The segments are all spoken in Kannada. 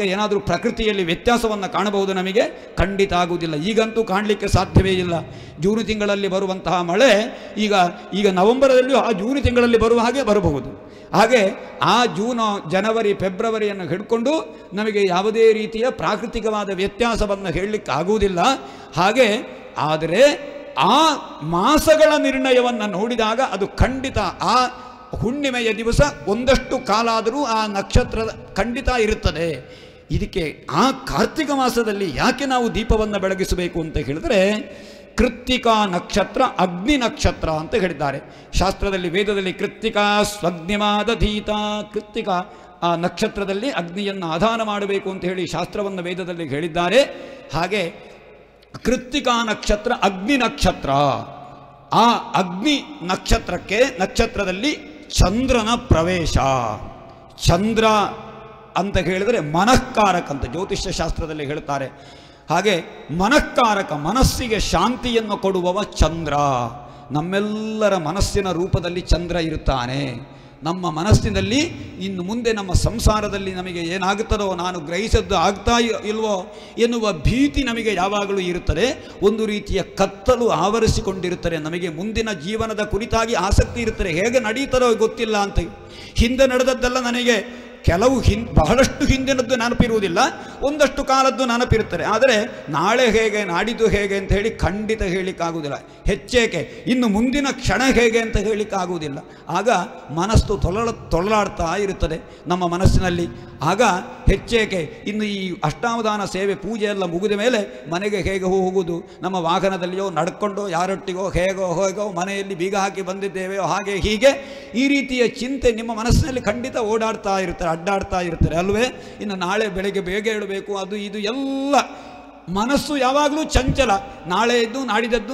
ಏನಾದರೂ ಪ್ರಕೃತಿಯಲ್ಲಿ ವ್ಯತ್ಯಾಸವನ್ನು ಕಾಣಬಹುದು ನಮಗೆ? ಖಂಡಿತ ಆಗುವುದಿಲ್ಲ. ಈಗಂತೂ ಕಾಣಲಿಕ್ಕೆ ಸಾಧ್ಯವೇ ಇಲ್ಲ. ಜೂನ್ ತಿಂಗಳಲ್ಲಿ ಬರುವಂತಹ ಮಳೆ ಈಗ ನವೆಂಬರದಲ್ಲಿಯೂ ಆ ಜೂನ್ ತಿಂಗಳಲ್ಲಿ ಬರುವ ಹಾಗೆ ಬರಬಹುದು. ಹಾಗೆ ಆ ಜೂನು, ಜನವರಿ, ಫೆಬ್ರವರಿಯನ್ನು ಹಿಡ್ಕೊಂಡು ನಮಗೆ ಯಾವುದೇ ರೀತಿಯ ಪ್ರಾಕೃತಿಕವಾದ ವ್ಯತ್ಯಾಸವನ್ನು ಹೇಳಲಿಕ್ಕೆ ಆಗುವುದಿಲ್ಲ. ಹಾಗೆ ಆದರೆ ಆ ಮಾಸಗಳ ನಿರ್ಣಯವನ್ನು ನೋಡಿದಾಗ ಅದು ಖಂಡಿತ ಆ ಹುಣ್ಣಿಮೆಯ ದಿವಸ ಒಂದಷ್ಟು ಕಾಲ ಆದರೂ ಆ ನಕ್ಷತ್ರ ಖಂಡಿತ ಇರುತ್ತದೆ. ಇದಕ್ಕೆ ಆ ಕಾರ್ತಿಕ ಮಾಸದಲ್ಲಿ ಯಾಕೆ ನಾವು ದೀಪವನ್ನು ಬೆಳಗಿಸಬೇಕು ಅಂತ ಹೇಳಿದ್ರೆ, ಕೃತ್ತಿಕಾ ನಕ್ಷತ್ರ ಅಗ್ನಿ ನಕ್ಷತ್ರ ಅಂತ ಹೇಳಿದ್ದಾರೆ ಶಾಸ್ತ್ರದಲ್ಲಿ, ವೇದದಲ್ಲಿ. ಕೃತ್ತಿಕಾ ಸ್ವಗ್ನಿಮಾದಧೀತ, ಕೃತ್ತಿಕಾ ಆ ನಕ್ಷತ್ರದಲ್ಲಿ ಅಗ್ನಿಯನ್ನು ಆಧಾನ ಮಾಡಬೇಕು ಅಂತ ಹೇಳಿ ಶಾಸ್ತ್ರವನ್ನು ವೇದದಲ್ಲಿ ಹೇಳಿದ್ದಾರೆ. ಹಾಗೆ ಕೃತ್ತಿಕಾ ನಕ್ಷತ್ರ ಅಗ್ನಿ ನಕ್ಷತ್ರ. ಆ ಅಗ್ನಿ ನಕ್ಷತ್ರದಲ್ಲಿ ಚಂದ್ರನ ಪ್ರವೇಶ. ಚಂದ್ರ ಅಂತ ಹೇಳಿದರೆ ಮನಃಕಾರಕ ಅಂತ ಜ್ಯೋತಿಷ್ಯ ಶಾಸ್ತ್ರದಲ್ಲಿ ಹೇಳ್ತಾರೆ. ಹಾಗೆ ಮನಃಕಾರಕ, ಮನಸ್ಸಿಗೆ ಶಾಂತಿಯನ್ನು ಕೊಡುವವ ಚಂದ್ರ. ನಮ್ಮೆಲ್ಲರ ಮನಸ್ಸಿನ ರೂಪದಲ್ಲಿ ಚಂದ್ರ ಇರುತ್ತಾನೆ. ನಮ್ಮ ಮನಸ್ಸಿನಲ್ಲಿ ಇನ್ನು ಮುಂದೆ ನಮ್ಮ ಸಂಸಾರದಲ್ಲಿ ನಮಗೆ ಏನಾಗುತ್ತದೋ, ನಾನು ಗ್ರಹಿಸದ್ದು ಆಗ್ತಾ ಇಲ್ವೋ ಎನ್ನುವ ಭೀತಿ ನಮಗೆ ಯಾವಾಗಲೂ ಇರುತ್ತದೆ. ಒಂದು ರೀತಿಯ ಕತ್ತಲು ಆವರಿಸಿಕೊಂಡಿರುತ್ತದೆ. ನಮಗೆ ಮುಂದಿನ ಜೀವನದ ಕುರಿತಾಗಿ ಆಸಕ್ತಿ ಇರುತ್ತದೆ. ಹೇಗೆ ನಡೀತದೋ ಗೊತ್ತಿಲ್ಲ ಅಂತ. ಹಿಂದೆ ನಡೆದದ್ದೆಲ್ಲ ನನಗೆ ಬಹಳಷ್ಟು ಹಿಂದಿನದ್ದು ನೆನಪಿರುವುದಿಲ್ಲ, ಒಂದಷ್ಟು ಕಾಲದ್ದು ನೆನಪಿರುತ್ತದೆ. ಆದರೆ ನಾಳೆ ಹೇಗೆ, ನಾಡಿದ್ದು ಹೇಗೆ ಅಂತ ಹೇಳಿ ಖಂಡಿತ ಹೇಳಲಿಕ್ಕಾಗುವುದಿಲ್ಲ. ಹೆಚ್ಚೇಕೆ ಇನ್ನು ಮುಂದಿನ ಕ್ಷಣ ಹೇಗೆ ಅಂತ ಹೇಳಲಿಕ್ಕಾಗುವುದಿಲ್ಲ. ಆಗ ಮನಸ್ಸು ತೊಳಲಾಡ್ತಾ ಇರುತ್ತದೆ ನಮ್ಮ ಮನಸ್ಸಿನಲ್ಲಿ. ಆಗ ಹೆಚ್ಚೇಕೆ ಇನ್ನು ಈ ಅಷ್ಟಾವಧಾನ ಸೇವೆ ಪೂಜೆ ಎಲ್ಲ ಮುಗಿದ ಮೇಲೆ ಮನೆಗೆ ಹೇಗೆ ಹೋಗುವುದು, ನಮ್ಮ ವಾಹನದಲ್ಲಿಯೋ ನಡ್ಕೊಂಡೋ ಯಾರೊಟ್ಟಿಗೋ ಹೇಗೋ ಮನೆಯಲ್ಲಿ ಬೀಗ ಹಾಕಿ ಬಂದಿದ್ದೇವೆಯೋ ಹಾಗೆ ಹೀಗೆ ಈ ರೀತಿಯ ಚಿಂತೆ ನಿಮ್ಮ ಮನಸ್ಸಿನಲ್ಲಿ ಖಂಡಿತ ಓಡಾಡ್ತಾ ಇರ್ತಾರೆ, ಅಡ್ಡಾಡ್ತಾ ಇರ್ತಾರೆ ಅಲ್ವೇ? ಇನ್ನು ನಾಳೆ ಬೆಳಗ್ಗೆ ಬೇಗ ಹೇಳಬೇಕು, ಅದು ಇದು ಎಲ್ಲ ಮನಸ್ಸು ಯಾವಾಗಲೂ ಚಂಚಲ. ನಾಳೆ ಇದ್ದು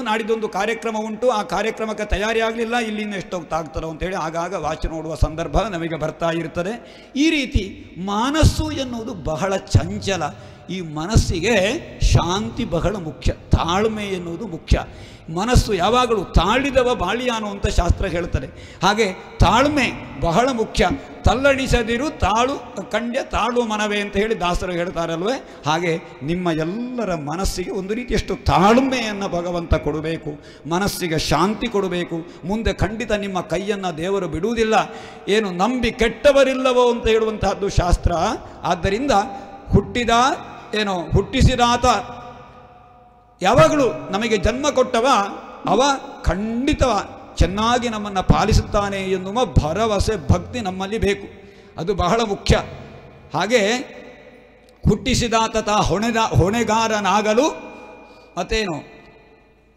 ನಾಡಿದ್ದೊಂದು ಕಾರ್ಯಕ್ರಮ ಉಂಟು, ಆ ಕಾರ್ಯಕ್ರಮಕ್ಕೆ ತಯಾರಿ ಆಗಲಿಲ್ಲ, ಇಲ್ಲಿಂದ ಎಷ್ಟೊತ್ತಾಗ್ತಾರೋ ಅಂತೇಳಿ ಆಗಾಗ ವಾಚ್ ನೋಡುವ ಸಂದರ್ಭ ನಮಗೆ ಬರ್ತಾ ಇರ್ತದೆ. ಈ ರೀತಿ ಮನಸ್ಸು ಎನ್ನುವುದು ಬಹಳ ಚಂಚಲ. ಈ ಮನಸ್ಸಿಗೆ ಶಾಂತಿ ಬಹಳ ಮುಖ್ಯ, ತಾಳ್ಮೆ ಎನ್ನುವುದು ಮುಖ್ಯ. ಮನಸ್ಸು ಯಾವಾಗಲೂ ತಾಳಿದವ ಬಾಳಿಯಾನು ಅಂತ ಶಾಸ್ತ್ರ ಹೇಳ್ತಾರೆ. ಹಾಗೆ ತಾಳ್ಮೆ ಬಹಳ ಮುಖ್ಯ. ತಲ್ಲಣಿಸದಿರು ತಾಳು ಮನವೇ ಅಂತ ಹೇಳಿ ದಾಸರು ಹೇಳ್ತಾರಲ್ವೇ? ಹಾಗೆ ನಿಮ್ಮ ಎಲ್ಲರ ಮನಸ್ಸಿಗೆ ಒಂದು ರೀತಿಯಷ್ಟು ತಾಳ್ಮೆಯನ್ನು ಭಗವಂತ ಕೊಡಬೇಕು, ಮನಸ್ಸಿಗೆ ಶಾಂತಿ ಕೊಡಬೇಕು. ಮುಂದೆ ಖಂಡಿತ ನಿಮ್ಮ ಕೈಯನ್ನು ದೇವರು ಬಿಡುವುದಿಲ್ಲ. ಏನು ನಂಬಿ ಕೆಟ್ಟವರಿಲ್ಲವೋ ಅಂತ ಹೇಳುವಂತಹದ್ದು ಶಾಸ್ತ್ರ. ಆದ್ದರಿಂದ ಹುಟ್ಟಿಸಿದಾತ ಯಾವಾಗಲೂ ನಮಗೆ ಜನ್ಮ ಕೊಟ್ಟವ ಅವ ಖಂಡಿತ ಚೆನ್ನಾಗಿ ನಮ್ಮನ್ನು ಪಾಲಿಸುತ್ತಾನೆ ಎನ್ನುವ ಭರವಸೆ, ಭಕ್ತಿ ನಮ್ಮಲ್ಲಿ ಬೇಕು. ಅದು ಬಹಳ ಮುಖ್ಯ. ಹಾಗೆ ಹುಟ್ಟಿಸಿದಾತ ಹೊಣೆಗಾರನಾಗಲು ಮತ್ತೇನು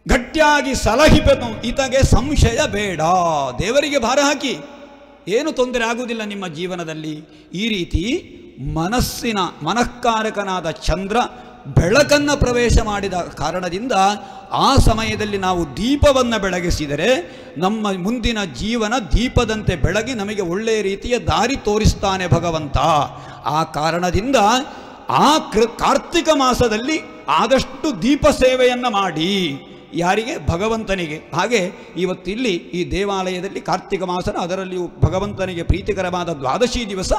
ಗಟ್ಟಿಯಾಗಿ ಸಲಹಿಪನು ಈತಗೆ ಸಂಶಯ ಬೇಡ. ದೇವರಿಗೆ ಭಾರ ಹಾಕಿ ಏನು ತೊಂದರೆ ಆಗುವುದಿಲ್ಲ ನಿಮ್ಮ ಜೀವನದಲ್ಲಿ. ಈ ರೀತಿ ಮನಃಕಾರಕನಾದ ಚಂದ್ರ ಬೆಳಕನ್ನು ಪ್ರವೇಶ ಮಾಡಿದ ಕಾರಣದಿಂದ ಆ ಸಮಯದಲ್ಲಿ ನಾವು ದೀಪವನ್ನು ಬೆಳಗಿಸಿದರೆ ನಮ್ಮ ಮುಂದಿನ ಜೀವನ ದೀಪದಂತೆ ಬೆಳಗಿ ನಮಗೆ ಒಳ್ಳೆಯ ರೀತಿಯ ದಾರಿ ತೋರಿಸ್ತಾನೆ ಭಗವಂತ. ಆ ಕಾರಣದಿಂದ ಆ ಕಾರ್ತಿಕ ಮಾಸದಲ್ಲಿ ಆದಷ್ಟು ದೀಪ ಸೇವೆಯನ್ನು ಮಾಡಿ. ಯಾರಿಗೆ? ಭಗವಂತನಿಗೆ. ಹಾಗೆ ಇವತ್ತಿಲ್ಲಿ ಈ ದೇವಾಲಯದಲ್ಲಿ ಕಾರ್ತಿಕ ಮಾಸನ, ಅದರಲ್ಲಿಯೂ ಭಗವಂತನಿಗೆ ಪ್ರೀತಿಕರವಾದ ದ್ವಾದಶಿ ದಿವಸ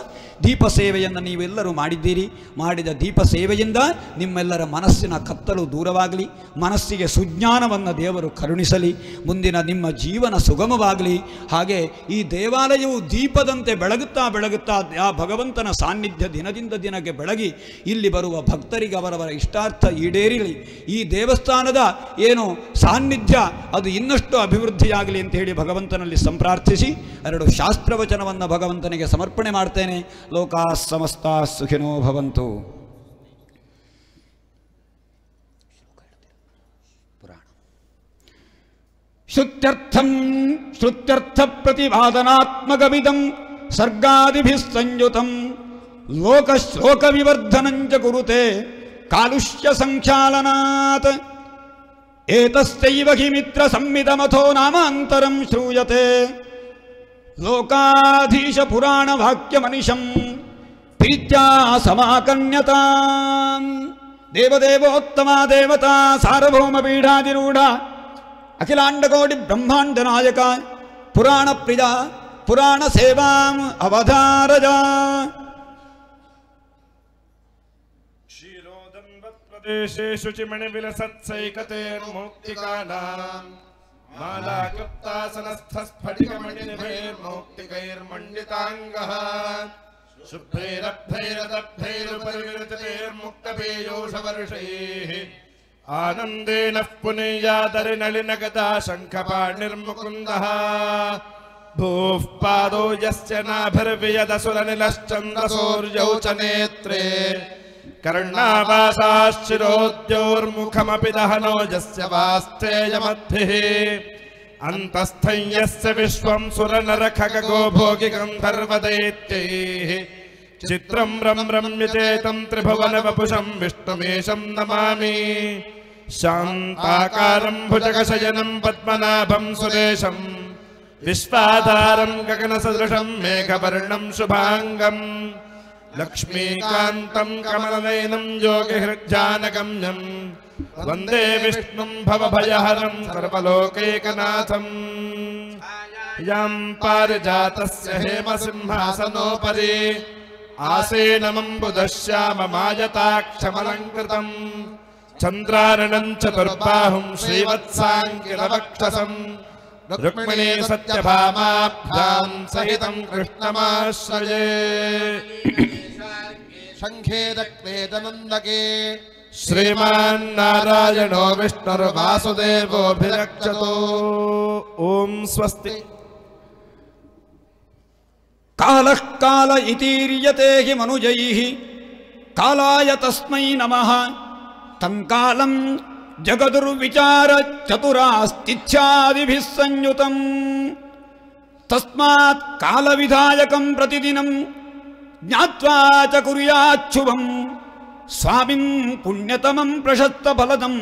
ದೀಪ ಸೇವೆಯನ್ನು ನೀವೆಲ್ಲರೂ ಮಾಡಿದ್ದೀರಿ. ಮಾಡಿದ ದೀಪ ಸೇವೆಯಿಂದ ನಿಮ್ಮೆಲ್ಲರ ಮನಸ್ಸಿನ ಕತ್ತಲು ದೂರವಾಗಲಿ, ಮನಸ್ಸಿಗೆ ಸುಜ್ಞಾನವನ್ನು ದೇವರು ಕರುಣಿಸಲಿ, ಮುಂದಿನ ನಿಮ್ಮ ಜೀವನ ಸುಗಮವಾಗಲಿ. ಹಾಗೆ ಈ ದೇವಾಲಯವು ದೀಪದಂತೆ ಬೆಳಗುತ್ತಾ ಆ ಭಗವಂತನ ಸಾನ್ನಿಧ್ಯ ದಿನದಿಂದ ದಿನಕ್ಕೆ ಬೆಳಗಿ ಇಲ್ಲಿ ಬರುವ ಭಕ್ತರಿಗೆ ಅವರವರ ಇಷ್ಟಾರ್ಥ ಈಡೇರಲಿ. ಈ ದೇವಸ್ಥಾನದ ಸಾನ್ನಿಧ್ಯ ಅದು ಇನ್ನಷ್ಟು ಅಭಿವೃದ್ಧಿಯಾಗಲಿ ಅಂತ ಹೇಳಿ ಭಗವಂತನಲ್ಲಿ ಸಂಪ್ರಾರ್ಥಿಸಿ 2 ಶಾಸ್ತ್ರವಚನವನ್ನು ಭಗವಂತನಿಗೆ ಸಮರ್ಪಣೆ ಮಾಡ್ತೇನೆ. ಲೋಕಾ ಸಮಸ್ತ ಸುಖಿನೋ ಭವಂತು. ಶ್ರುತ್ಯರ್ಥ ಪ್ರತಿಪಾದನಾತ್ಮಕವಿದಂ ಸರ್ಗಾದಿಭಿಃ ಸಂಯುತಂ ಲೋಕ ವಿವರ್ಧನಂಚ ಕುರುತೆ ಕಾಲುಷ್ಯ ಸಂಖ್ಯಾಲನಾತ್. ಏತಸ್ಯೈವ ಹಿ ಮಿತ್ರ ಸಂಮಿತಮಥೋ ನಾಮಾಂತರಂ ಶ್ರೂಯತೆ ಲೋಕಾಧೀಶ ಪುರಾಣ ವಾಕ್ಯಮನಿಶಂ ಪ್ರೀತ್ಯಾ ಸಮಾಕನ್ಯತಾಂ. ದೇವದೇವೋತ್ತಮ ದೇವತಾ ಸಾರ್ವಭೌಮ ಪೀಠಾಧಿರೂಢ ಅಖಿಲಾಂಡಕೋಟಿ ಬ್ರಹ್ಮಾಂಡ ನಾಯಕ ಪುರಾಣ ಪ್ರಿಯ ಪುರಾಣ ಸೇವಾಂ ಅವಧಾರಜ. ಕ್ಷೀರೋದಂಬತ್ಪ್ರದೇಶೇ ಶುಚಿಮಣಿವಿಲಸತ್ಸೈಕತೇರ್ಮೌಕ್ತಿಕಾನಾಂ मालाक्लुप्तासनस्थस्फटिकमणिनिभैर्मौक्तिकैर्मण्डिताङ्गः शुभ्रैरभ्रैरदभ्रैरुपरिविरचितैर्मुक्तपेयोषवर्षैः आनन्देन पुनीयादरिनलिनगदा शङ्खपाणिर्मुकुन्दः भूः पादो यस्य नाभिर्वियदसुरनिलश्चन्द्रसौर्यौ च नेत्रे कर्णावासाश्चिरोद्योर्मुखमपि दहनो यस्य वास्तेयमद्भिः अन्तस्थं यस्य विश्वं सुरनरखगो भोगि गन्धर्वदैत्यैः चित्रं रम्यचेतं त्रिभुवनवपुषं विष्णुमेशं नमामि शान्ताकारं भुजगशयनं पद्मनाभं सुरेशं विश्वाधारं गगनसदृशं मेघवर्णं शुभाङ्गं लक्ष्मीकान्तं कमलनयनं योगिहृज्जानगम्यं वन्दे विष्णुं भवभयहरं सर्वलोकैकनाथम् यं पारिजातस्य हेमसिंहासनोपरि आसेनमम्बुदश्याममायताक्षमलङ्कृतं चन्द्रारणं चतुर्बाहुं श्रीवत्साङ्किलवक्षसं रुक्मिणी सत्यभामाभ्यां सहितं कृष्णमाश्रये शङ्खे दक्वेदनन्दके श्रीमान्नारायणो विष्णुर्वासुदेवोऽभिरक्षतो ॐ स्वस्ति कालः काल इतीर्यते हि मनुजैः कालाय तस्मै नमः तं कालं जगदुर्विचार चतुरास्तिच्छादिभिः संयुतं तस्मात् कालविधायकं प्रतिदिनं ज्ञात्वा च कुर्याच्छुभं स्वामिन् पुण्यतमं प्रशस्तफलदं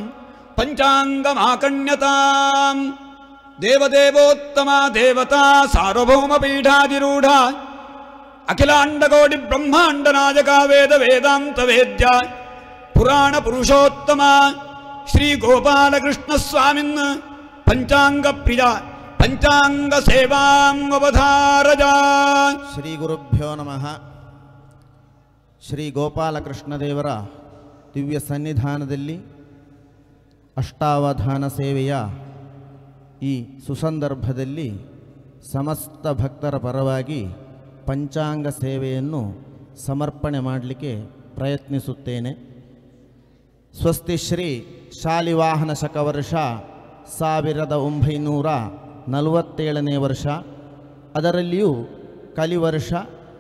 पञ्चाङ्गमाकण्यताम् देवदेवोत्तमा देवता सार्वभौमपीठाधिरूढा अखिलाण्डकोटिब्रह्माण्डनायका वेदवेदान्तवेद्या पुराणपुरुषोत्तमा श्रीगोपालकृष्णस्वामिन् पञ्चाङ्गप्रिया पञ्चाङ्गसेवाम् अवधारजा। ಶ್ರೀಗುರುಭ್ಯೋ ನಮಃ. ಶ್ರೀ ಗೋಪಾಲಕೃಷ್ಣದೇವರ ದಿವ್ಯ ಸನ್ನಿಧಾನದಲ್ಲಿ ಅಷ್ಟಾವಧಾನ ಸೇವೆಯ ಈ ಸುಸಂದರ್ಭದಲ್ಲಿ ಸಮಸ್ತ ಭಕ್ತರ ಪರವಾಗಿ ಪಂಚಾಂಗ ಸೇವೆಯನ್ನು ಸಮರ್ಪಣೆ ಮಾಡಲಿಕ್ಕೆ ಪ್ರಯತ್ನಿಸುತ್ತೇನೆ. ಸ್ವಸ್ತಿ ಶ್ರೀ ಶಾಲಿವಾಹನ ಶಕವರ್ಷ 1947ನೇ ವರ್ಷ, ಅದರಲ್ಲಿಯೂ ಕಲಿವರ್ಷ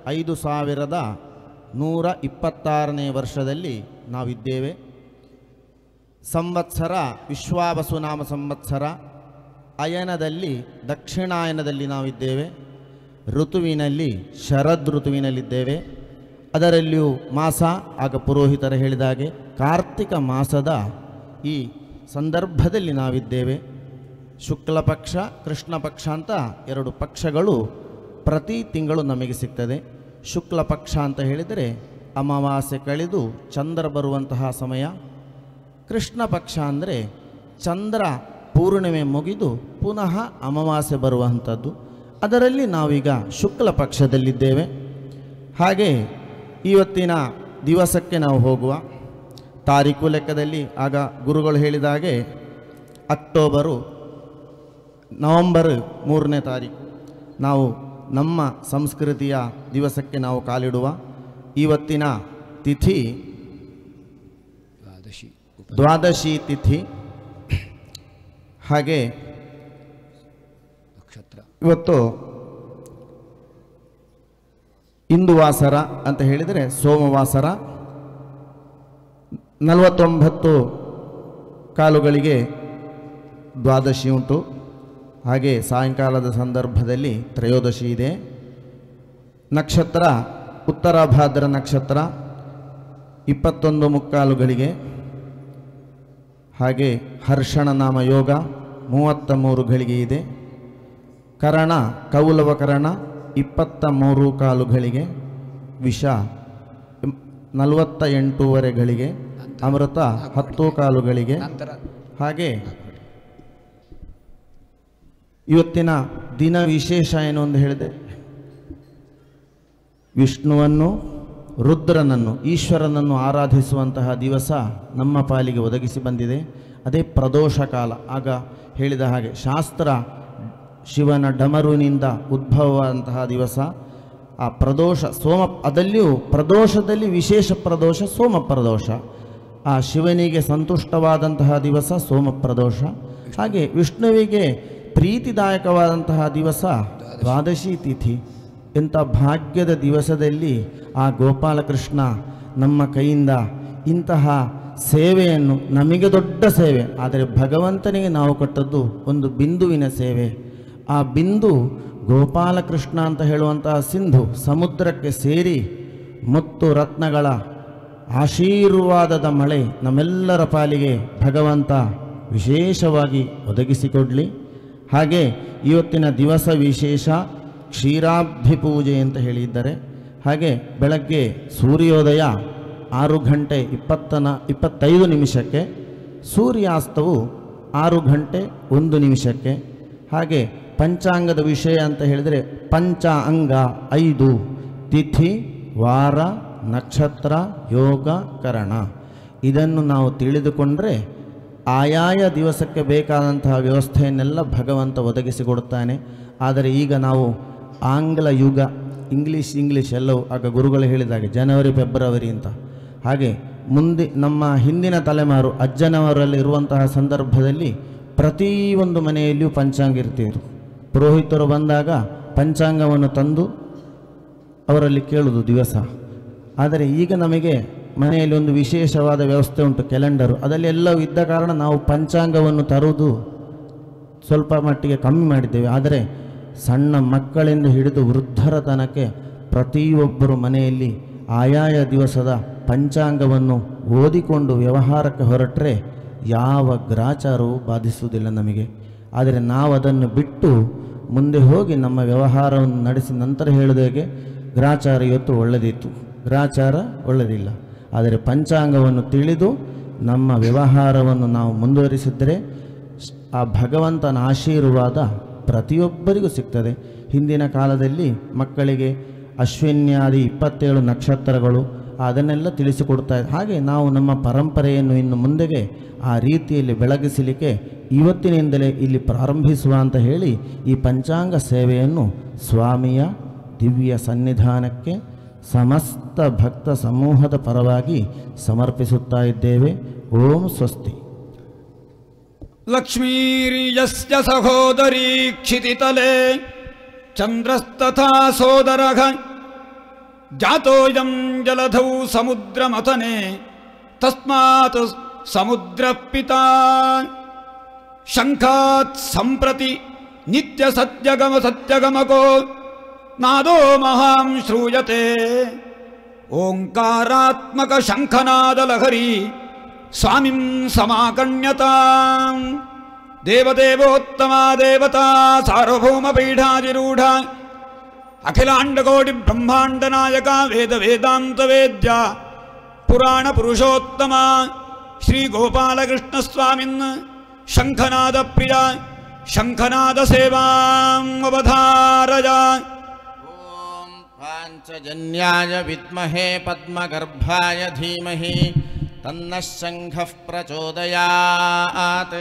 5126ನೇ ವರ್ಷದಲ್ಲಿ ನಾವಿದ್ದೇವೆ. ಸಂವತ್ಸರ ವಿಶ್ವಾವಸುನಾಮ ಸಂವತ್ಸರ, ಅಯನದಲ್ಲಿ ದಕ್ಷಿಣಾಯನದಲ್ಲಿ ನಾವಿದ್ದೇವೆ. ಋತುವಿನಲ್ಲಿ ಶರದ್ ಋತುವಿನಲ್ಲಿದ್ದೇವೆ. ಅದರಲ್ಲಿಯೂ ಮಾಸ ಆಗ ಪುರೋಹಿತರು ಹೇಳಿದ ಹಾಗೆ ಕಾರ್ತಿಕ ಮಾಸದ ಈ ಸಂದರ್ಭದಲ್ಲಿ ನಾವಿದ್ದೇವೆ. ಶುಕ್ಲ ಪಕ್ಷ ಕೃಷ್ಣ ಪಕ್ಷ ಅಂತ ಎರಡು ಪಕ್ಷಗಳು ಪ್ರತಿ ತಿಂಗಳು ನಮಗೆ ಸಿಗ್ತದೆ. ಶುಕ್ಲ ಪಕ್ಷ ಅಂತ ಹೇಳಿದರೆ ಅಮಾವಾಸ್ಯೆ ಕಳೆದು ಚಂದ್ರ ಬರುವಂತಹ ಸಮಯ. ಕೃಷ್ಣ ಪಕ್ಷ ಅಂದರೆ ಚಂದ್ರ ಪೂರ್ಣಿಮೆ ಮುಗಿದು ಪುನಃ ಅಮಾವಾಸ್ಯೆ ಬರುವಂಥದ್ದು. ಅದರಲ್ಲಿ ನಾವೀಗ ಶುಕ್ಲ ಪಕ್ಷದಲ್ಲಿದ್ದೇವೆ. ಹಾಗೆ ಇವತ್ತಿನ ದಿವಸಕ್ಕೆ ನಾವು ಹೋಗುವ ತಾರೀಕು ಲೆಕ್ಕದಲ್ಲಿ ಆಗ ಗುರುಗಳು ಹೇಳಿದ ಹಾಗೆ ನವೆಂಬರ್ 3ನೇ ತಾರೀಕು ನಾವು ನಮ್ಮ ಸಂಸ್ಕೃತಿಯ ದಿವಸಕ್ಕೆ ನಾವು ಕಾಲಿಡುವ. ಇವತ್ತಿನ ತಿಥಿ ದ್ವಾದಶಿ ತಿಥಿ. ಹಾಗೆ ಇವತ್ತು ಇಂದು ವಾಸರ ಅಂತ ಹೇಳಿದರೆ ಸೋಮವಾಸರ 49 ಕಾಲುಗಳಿಗೆ ದ್ವಾದಶಿ ಉಂಟು. ಹಾಗೆ ಸಾಯಂಕಾಲದ ಸಂದರ್ಭದಲ್ಲಿ ತ್ರಯೋದಶಿ ಇದೆ. ನಕ್ಷತ್ರ ಉತ್ತರ ಭಾದ್ರ ನಕ್ಷತ್ರ 21 ಮುಕ್ಕಾಲುಗಳಿಗೆ. ಹಾಗೆ ಹರ್ಷಣ ನಾಮ ಯೋಗ 33 ಗಳಿಗೆ ಇದೆ. ಕರಣ ಕೌಲವ ಕರಣ 23 ಕಾಲುಗಳಿಗೆ. ವಿಷ 48 ಗಳಿಗೆ. ಅಮೃತ 10 ಕಾಲುಗಳಿಗೆ. ಹಾಗೆ ಇವತ್ತಿನ ದಿನ ವಿಶೇಷ ಏನು ಅಂತ ಹೇಳಿದೆ, ವಿಷ್ಣುವನ್ನು ರುದ್ರನನ್ನು ಈಶ್ವರನನ್ನು ಆರಾಧಿಸುವಂತಹ ದಿವಸ ನಮ್ಮ ಪಾಲಿಗೆ ಒದಗಿಸಿ ಬಂದಿದೆ. ಅದೇ ಪ್ರದೋಷ ಕಾಲ. ಆಗ ಹೇಳಿದ ಹಾಗೆ ಶಾಸ್ತ್ರ ಶಿವನ ಡಮರುವಿನಿಂದ ಉದ್ಭವವಾದಂತಹ ದಿವಸ ಆ ಪ್ರದೋಷ ಅದಲ್ಲಿಯೂ ಪ್ರದೋಷದಲ್ಲಿ ವಿಶೇಷ ಪ್ರದೋಷ ಸೋಮ ಪ್ರದೋಷ. ಆ ಶಿವನಿಗೆ ಸಂತುಷ್ಟವಾದಂತಹ ದಿವಸ ಸೋಮ ಪ್ರದೋಷ. ಹಾಗೆ ವಿಷ್ಣುವಿಗೆ ಪ್ರೀತಿದಾಯಕವಾದಂತಹ ದಿವಸ ದ್ವಾದಶಿ ತಿಥಿ. ಇಂಥ ಭಾಗ್ಯದ ದಿವಸದಲ್ಲಿ ಆ ಗೋಪಾಲಕೃಷ್ಣ ನಮ್ಮ ಕೈಯಿಂದ ಇಂತಹ ಸೇವೆಯನ್ನು, ನಮಗೆ ದೊಡ್ಡ ಸೇವೆ, ಆದರೆ ಭಗವಂತನಿಗೆ ನಾವು ಕೊಟ್ಟದ್ದು ಒಂದು ಬಿಂದುವಿನ ಸೇವೆ. ಆ ಬಿಂದು ಗೋಪಾಲಕೃಷ್ಣ ಅಂತ ಹೇಳುವಂತಹ ಸಿಂಧು ಸಮುದ್ರಕ್ಕೆ ಸೇರಿ ಮುತ್ತು ರತ್ನಗಳ ಆಶೀರ್ವಾದದ ಮಳೆ ನಮ್ಮೆಲ್ಲರ ಪಾಲಿಗೆ ಭಗವಂತ ವಿಶೇಷವಾಗಿ ಒದಗಿಸಿಕೊಡಲಿ. ಹಾಗೆ ಇವತ್ತಿನ ದಿವಸ ವಿಶೇಷ ಕ್ಷೀರಾಬ್ಧಿ ಪೂಜೆ ಅಂತ ಹೇಳಿದ್ದಾರೆ. ಹಾಗೆ ಬೆಳಗ್ಗೆ ಸೂರ್ಯೋದಯ 6:25 ಸೂರ್ಯಾಸ್ತವು 6:01. ಹಾಗೆ ಪಂಚಾಂಗದ ವಿಷಯ ಅಂತ ಹೇಳಿದರೆ ಪಂಚ ಅಂಗ 5: ತಿಥಿ, ವಾರ, ನಕ್ಷತ್ರ, ಯೋಗ, ಕರಣ. ಇದನ್ನು ನಾವು ತಿಳಿದುಕೊಂಡರೆ ಆಯಾಯ ದಿವಸಕ್ಕೆ ಬೇಕಾದಂತಹ ವ್ಯವಸ್ಥೆಯನ್ನೆಲ್ಲ ಭಗವಂತ ಒದಗಿಸಿಕೊಡುತ್ತಾನೆ. ಆದರೆ ಈಗ ನಾವು ಆಂಗ್ಲ ಯುಗ, ಇಂಗ್ಲೀಷ್ ಎಲ್ಲವೂ ಆಗ ಗುರುಗಳು ಹೇಳಿದಾಗೆ ಜನವರಿ ಫೆಬ್ರವರಿ ಅಂತ. ಹಾಗೆ ಮುಂದೆ ನಮ್ಮ ಹಿಂದಿನ ತಲೆಮಾರು ಅಜ್ಜನವರಲ್ಲಿ ಇರುವಂತಹ ಸಂದರ್ಭದಲ್ಲಿ ಪ್ರತಿಯೊಂದು ಮನೆಯಲ್ಲಿಯೂ ಪಂಚಾಂಗ ಇರ್ತಿದ್ರು. ಪುರೋಹಿತರು ಬಂದಾಗ ಪಂಚಾಂಗವನ್ನು ತಂದು ಅವರಲ್ಲಿ ಕೇಳುವುದು ದಿವಸ. ಆದರೆ ಈಗ ನಮಗೆ ಮನೆಯಲ್ಲಿ ಒಂದು ವಿಶೇಷವಾದ ವ್ಯವಸ್ಥೆ ಉಂಟು, ಕ್ಯಾಲೆಂಡರು. ಅದರಲ್ಲಿ ಎಲ್ಲವೂ ಇದ್ದ ಕಾರಣ ನಾವು ಪಂಚಾಂಗವನ್ನು ತರುವುದು ಸ್ವಲ್ಪ ಮಟ್ಟಿಗೆ ಕಮ್ಮಿ ಮಾಡಿದ್ದೇವೆ. ಆದರೆ ಸಣ್ಣ ಮಕ್ಕಳಿಂದ ಹಿಡಿದು ವೃದ್ಧರ ತನಕ ಪ್ರತಿಯೊಬ್ಬರು ಮನೆಯಲ್ಲಿ ಆಯಾಯ ದಿವಸದ ಪಂಚಾಂಗವನ್ನು ಓದಿಕೊಂಡು ವ್ಯವಹಾರಕ್ಕೆ ಹೊರಟರೆ ಯಾವ ಗ್ರಾಚಾರವೂ ಬಾಧಿಸುವುದಿಲ್ಲ ನಮಗೆ. ಆದರೆ ನಾವು ಅದನ್ನು ಬಿಟ್ಟು ಮುಂದೆ ಹೋಗಿ ನಮ್ಮ ವ್ಯವಹಾರವನ್ನು ನಡೆಸಿ ನಂತರ ಹೇಳುವುದಾಗೆ ಗ್ರಾಚಾರ ಇವತ್ತು ಒಳ್ಳೆದಿತ್ತು, ಗ್ರಾಚಾರ ಒಳ್ಳೆದಿಲ್ಲ. ಆದರೆ ಪಂಚಾಂಗವನ್ನು ತಿಳಿದು ನಮ್ಮ ವ್ಯವಹಾರವನ್ನು ನಾವು ಮುಂದುವರಿಸಿದರೆ ಆ ಭಗವಂತನ ಆಶೀರ್ವಾದ ಪ್ರತಿಯೊಬ್ಬರಿಗೂ ಸಿಗ್ತದೆ. ಹಿಂದಿನ ಕಾಲದಲ್ಲಿ ಮಕ್ಕಳಿಗೆ ಅಶ್ವಿನ್ಯಾದಿ 27 ನಕ್ಷತ್ರಗಳು ಅದನ್ನೆಲ್ಲ ತಿಳಿಸಿಕೊಡ್ತಾ ಇದೆ. ಹಾಗೆ ನಾವು ನಮ್ಮ ಪರಂಪರೆಯನ್ನು ಇನ್ನು ಮುಂದೆಗೆ ಆ ರೀತಿಯಲ್ಲಿ ಬೆಳಗಿಸಲಿಕ್ಕೆ ಇವತ್ತಿನಿಂದಲೇ ಇಲ್ಲಿ ಪ್ರಾರಂಭಿಸುವ ಅಂತ ಹೇಳಿ ಈ ಪಂಚಾಂಗ ಸೇವೆಯನ್ನು ಸ್ವಾಮಿಯ ದಿವ್ಯ ಸನ್ನಿಧಾನಕ್ಕೆ ಸಮಸ್ತ ಭಕ್ತ ಸಮೂಹದ ಪರವಾಗಿ ಸಮರ್ಪಿಸುತ್ತಾ ಇದ್ದೇವೆ. ಓಂ ಸ್ವಸ್ತಿ. ಲಕ್ಷ್ಮೀರ್ಯಸ್ಯ ಸಹೋದರೀ ಕ್ಷಿತಿತಲೆ ಚಂದ್ರಸ್ತಥಾ ಸೋದರಃ ಜಾತೋಯಂ ಜಲಧೌ ಸಮುದ್ರಮಥನೆ ತಸ್ಮಾತ್ ಸಮುದ್ರಃ ಪಿತಾ ಶಂಖಾತ್ ಸಂಪ್ರತಿ ನಿತ್ಯ ಸತ್ಯಗಮಕೋ ನಾದೋ ಮಹಾಂ ಶ್ರೂಯತೆ ಓಂಕಾರಾತ್ಮಕ ಶಂಖನಾದ ಲಹರಿ ಸ್ವಾಮಿಂ ಸಮಾಕಣ್ಯತಾಂ ದೇವದೇವೋತ್ತಮ ದೇವತಾ ಸಾರ್ವಭೌಮ ಪೀಠಾಧಿರೂಢ ಅಖಿಲಾಂಡಕೋಟಿ ಬ್ರಹ್ಮಾಂಡ ನಾಯಕ ವೇದ ವೇದಾಂತ ವೇದ್ಯ ಪುರಾಣ ಪುರುಷೋತ್ತಮ ಶ್ರೀ ಗೋಪಾಲಕೃಷ್ಣ ಸ್ವಾಮಿನ್ ಶಂಖನಾದ ಪ್ರಿಯ ಶಂಖನಾದ ಸೇವಾಂ ಅವಧಾರಯ. ಓಂ ಪಾಂಚಜನ್ಯಾಯ ವಿದ್ಮಹೇ ಪದ್ಮಗರ್ಭಾಯ ಧೀಮಹಿ ತನ್ನಃ ಶಂಖಃ ಪ್ರಚೋದಯಾತ್.